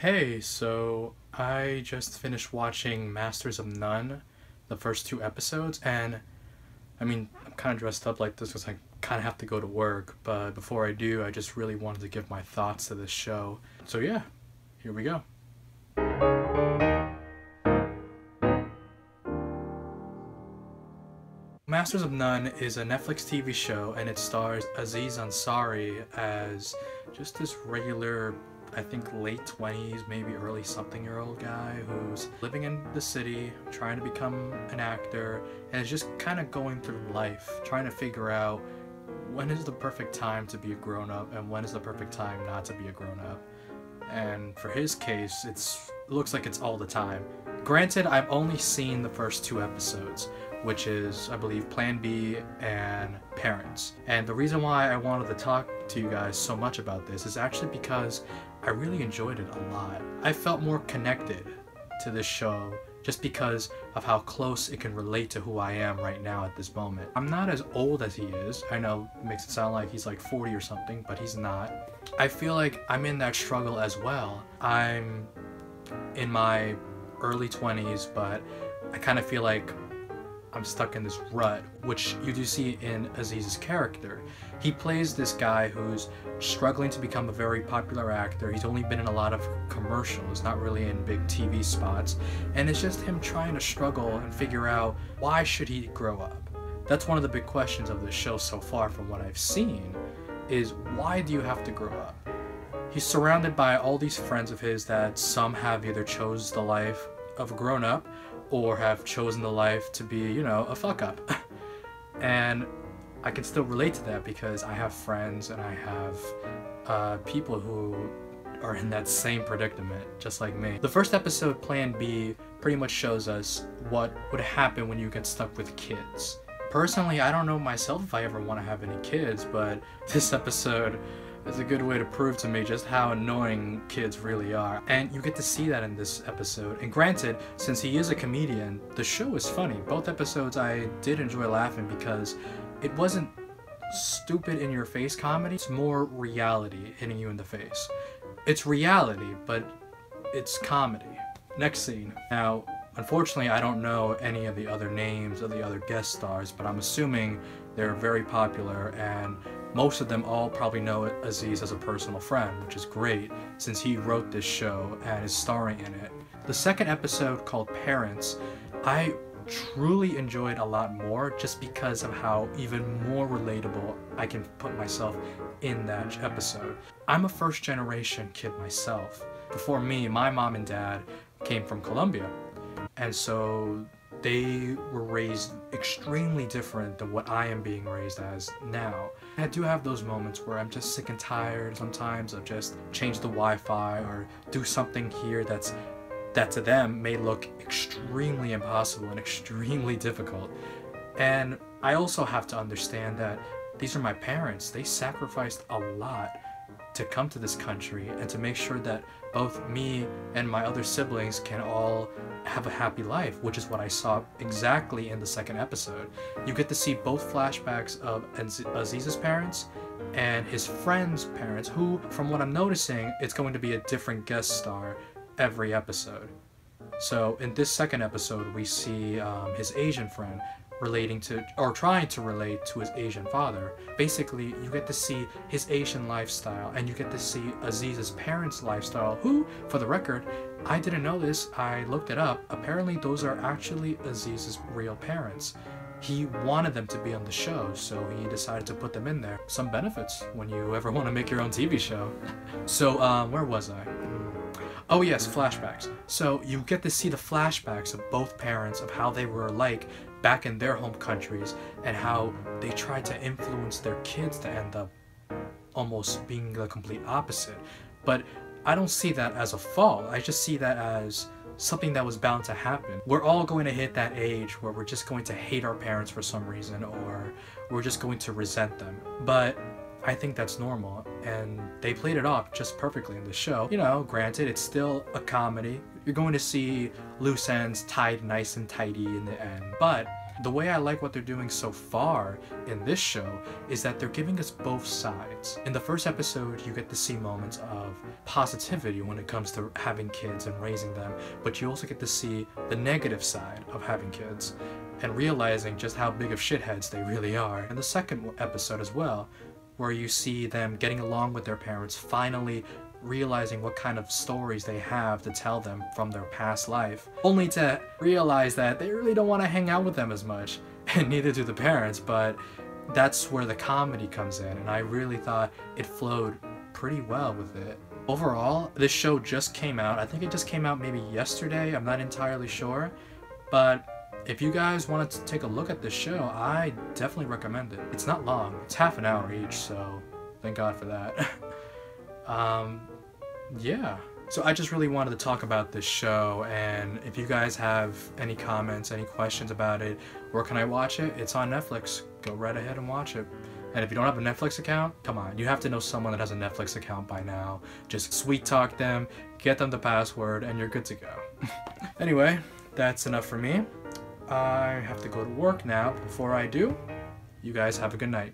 Hey, so I just finished watching Masters of None, the first two episodes, and I'm kind of dressed up like this because I kind of have to go to work, but before I do, I just really wanted to give my thoughts to this show. So yeah, here we go. Masters of None is a Netflix TV show, and it stars Aziz Ansari as just this regular, I think late 20s, maybe early something-year-old guy who's living in the city, trying to become an actor, and is just kind of going through life, trying to figure out when is the perfect time to be a grown-up and when is the perfect time not to be a grown-up. And for his case, it looks like it's all the time. Granted, I've only seen the first two episodes, which is, I believe, Plan B and Parents. And the reason why I wanted to talk to you guys so much about this is actually because I really enjoyed it a lot. I felt more connected to this show just because of how close it can relate to who I am right now at this moment. I'm not as old as he is. I know it makes it sound like he's like 40 or something, but he's not. I feel like I'm in that struggle as well. I'm in my early 20s, but I kind of feel like I'm stuck in this rut, which you do see in Aziz's character. He plays this guy who's struggling to become a very popular actor. He's only been in a lot of commercials, not really in big TV spots, and it's just him trying to struggle and figure out why should he grow up. That's one of the big questions of this show so far from what I've seen, is why do you have to grow up? He's surrounded by all these friends of his that some have either chose the life of a grown-up or have chosen the life to be, you know, a fuck-up. And I can still relate to that because I have friends and I have people who are in that same predicament, just like me. The first episode, Plan B, pretty much shows us what would happen when you get stuck with kids. Personally, I don't know myself if I ever want to have any kids, but this episode is a good way to prove to me just how annoying kids really are. And you get to see that in this episode. And granted, since he is a comedian, the show is funny. Both episodes I did enjoy laughing because it wasn't stupid in your face comedy, it's more reality hitting you in the face. It's reality, but it's comedy. Next scene. Now, unfortunately, I don't know any of the other names of the other guest stars, but I'm assuming they're very popular, and most of them all probably know Aziz as a personal friend, which is great since he wrote this show and is starring in it. The second episode, called Parents, I truly enjoyed a lot more just because of how even more relatable I can put myself in that episode. I'm a first-generation kid myself. Before me, my mom and dad came from Colombia, and so they were raised extremely different than what I am being raised as now. I do have those moments where I'm just sick and tired sometimes of just change the Wi-Fi or do something here that to them may look extremely impossible and extremely difficult. And I also have to understand that these are my parents. They sacrificed a lot to come to this country and to make sure that both me and my other siblings can all have a happy life, which is what I saw exactly in the second episode. You get to see both flashbacks of Aziz's parents and his friend's parents, who, from what I'm noticing, it's going to be a different guest star every episode. So in this second episode, we see his Asian friend relating to, or trying to relate to, his Asian father. Basically, you get to see his Asian lifestyle, and you get to see Aziz's parents' lifestyle, who, for the record, I didn't know this, I looked it up. Apparently those are actually Aziz's real parents. He wanted them to be on the show, so he decided to put them in there. Some benefits when you ever want to make your own TV show. So, where was I? Oh yes, flashbacks. So you get to see the flashbacks of both parents, of how they were like back in their home countries and how they tried to influence their kids to end up almost being the complete opposite. But I don't see that as a fault. I just see that as something that was bound to happen. We're all going to hit that age where we're just going to hate our parents for some reason, or we're just going to resent them. But I think that's normal, and they played it off just perfectly in the show. You know, granted, it's still a comedy. You're going to see loose ends tied nice and tidy in the end, but The way I like what they're doing so far in this show is that they're giving us both sides. In the first episode, you get to see moments of positivity when it comes to having kids and raising them, but you also get to see the negative side of having kids and realizing just how big of shitheads they really are. In the second episode as well, where you see them getting along with their parents, finally realizing what kind of stories they have to tell them from their past life, only to realize that they really don't want to hang out with them as much, and neither do the parents, but that's where the comedy comes in, and I really thought it flowed pretty well with it. Overall, this show just came out. I think it just came out maybe yesterday, I'm not entirely sure, but if you guys wanted to take a look at this show, I definitely recommend it. It's not long, it's half an hour each, so thank God for that. Yeah. So I just really wanted to talk about this show, and if you guys have any comments, any questions about it, where can I watch it? It's on Netflix. Go right ahead and watch it. And if you don't have a Netflix account, come on, you have to know someone that has a Netflix account by now. Just sweet talk them, get them the password, and you're good to go. Anyway, that's enough for me. I have to go to work now. Before I do, you guys have a good night.